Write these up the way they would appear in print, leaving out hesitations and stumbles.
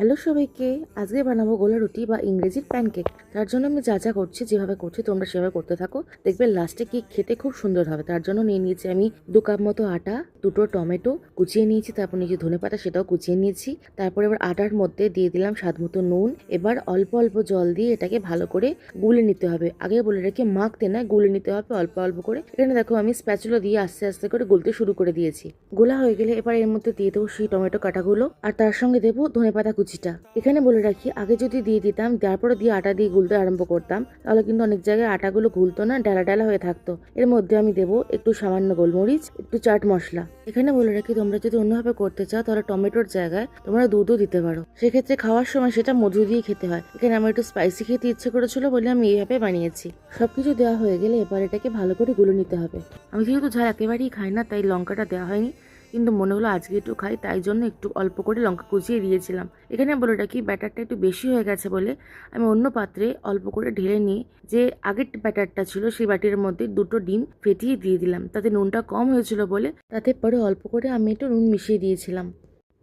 Hello সবাইকে, আজকে বানাবো গোলা রুটি বা ইংরেজির প্যানকেক। তার জন্য আমি যা যা করছি, যেভাবে করছি তোমরা সেভাবে করতে থাকো, দেখবে লাস্টে কেক খেতে খুব সুন্দর হবে। তার জন্য নিয়ে নিয়েছি আমি 2 কাপ মতো আটা, 2টো টমেটো কুচিয়ে নিয়েছি, তারপর নিয়েছি ধনেপাতা, সেটাও কুচিয়ে নিয়েছি। তারপরে এবার আটার মধ্যে দিয়ে দিলাম স্বাদ মতো নুন। এবার অল্প অল্প জল দিয়ে এটাকে ভালো করে গুলে নিতে হবে। আগে বলে রেখে মাখতে না, গুলে নিতে হবে অল্প অল্প করে। এখানে দেখো আমি স্প্যাচুলা দিয়ে আস্তে আস্তে করে গুলতে শুরু করে দিয়েছি। গোলা হয়ে গেলে এবার এর মধ্যে দিয়ে দেবো সেই টমেটো কাটাগুলো, আর তার সঙ্গে দেবো ধনেপাতা কুচিটা। এখানে বলে রাখি, আগে যদি দিয়ে দিতাম তারপরে দিয়ে আটা দিয়ে গুলতে আরম্ভ করতাম, তাহলে কিন্তু অনেক জায়গায় আটাগুলো গুলতো না, ডালা ডালা হয়ে থাকতো। এর মধ্যে আমি দেবো একটু সামান্য গোলমরিচ, একটু চাট মশলা। এখানে বলে রাখি, তোমরা যদি অন্যভাবে করতে চাও তাহলে টমেটোর জায়গায় তোমরা দুধও দিতে পারো। সেক্ষেত্রে খাওয়ার সময় সেটা মধু দিয়ে খেতে হয়। এখানে আমার একটু স্পাইসি খেতে ইচ্ছে করেছিল বলে আমি এইভাবে বানিয়েছি। সবকিছু দেওয়া হয়ে গেলে এবার এটাকে ভালো করে গুলে নিতে হবে। আমি যেহেতু ঝাল একেবারেই খাই না, তাই লঙ্কাটা দেওয়া হয়নি, কিন্তু মনে হলো আজকে একটু খাই, তাই জন্য একটু অল্প করে লঙ্কা কুচিয়ে দিয়েছিলাম। এখানে বলে রাখি, ব্যাটারটা একটু বেশি হয়ে গেছে বলে আমি অন্য পাত্রে অল্প করে ঢেলে নিয়ে যে আগের ব্যাটারটা ছিল সেই বাটির মধ্যে 2টো ডিম ফেটিয়ে দিয়ে দিলাম। তাতে নুনটা কম হয়েছিল বলে তাতে পরে অল্প করে আমি একটু নুন মিশিয়ে দিয়েছিলাম।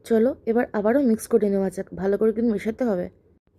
চলো এবার আবারও মিক্স করে নেওয়া যাক, ভালো করে কিন্তু মেশাতে হবে।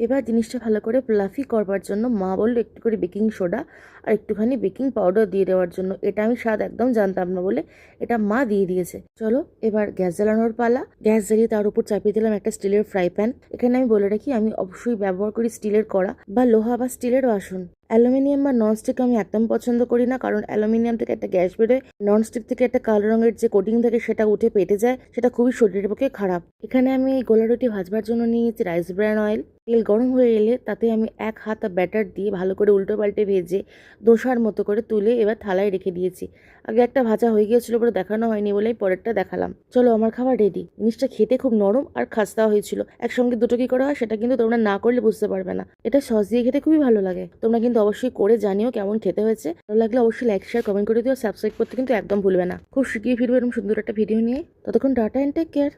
এবার জিনিসটা ভালো করে ফ্লাফি করবার জন্য মা বললো একটু করে বেকিং সোডা আর একটুখানি বেকিং পাউডার দিয়ে দেওয়ার জন্য। এটা আমি স্বাদ একদম জানতাম না বলে এটা মা দিয়ে দিয়েছে। চলো এবার গ্যাস জ্বালানোর পালা। গ্যাস জ্বালিয়ে তার উপর চাপিয়ে দিলাম একটা স্টিলের ফ্রাই প্যান। এখানে আমি বলে রাখি, আমি অবশ্যই ব্যবহার করি স্টিলের কড়া বা লোহা বা স্টিলের বাসন। অ্যালুমিনিয়াম বা ননস্টিক আমি একদম পছন্দ করি না, কারণ অ্যালুমিনিয়াম থেকে একটা গ্যাস বেরোয়, ননস্টিক থেকে একটা কালো রঙের যে কোটিং থাকে সেটা উঠে পেটে যায়, সেটা খুবই শরীরের পক্ষে খারাপ। এখানে আমি এই গোলা রুটি ভাজবার জন্য নিয়েছি রাইস ব্র্যান অয়েল। তেল গরম হয়ে এলে তাতে আমি 1 হাত ব্যাটার দিয়ে ভালো করে উল্টো পাল্টে ভেজে দোসার মতো করে তুলে এবার থালায় রেখে দিয়েছি। আগে একটা ভাজা হয়ে গিয়েছিল বলে দেখানো হয়নি বলেই পরেরটা দেখালাম। চলো আমার খাবার রেডি। জিনিসটা খেতে খুব নরম আর খাস্তাও হয়েছিল। একসঙ্গে দুটো কি করা হয় সেটা কিন্তু তোমরা না করলে বুঝতে পারবে না। এটা সস দিয়ে খেতে খুবই ভালো লাগে। তোমরা কিন্তু অবশ্যই করে জানিও কেমন খেতে হয়েছে। ভালো লাগলে অবশ্যই লাইক শেয়ার কমেন্ট করে দিও, সাবস্ক্রাইব করতে কিন্তু একদম ভুলবে না। খুব শিগগিরই ফিরবো এরকম সুন্দর একটা ভিডিও নিয়ে। ততক্ষণ টাটা এন্ড টেক কেয়ার।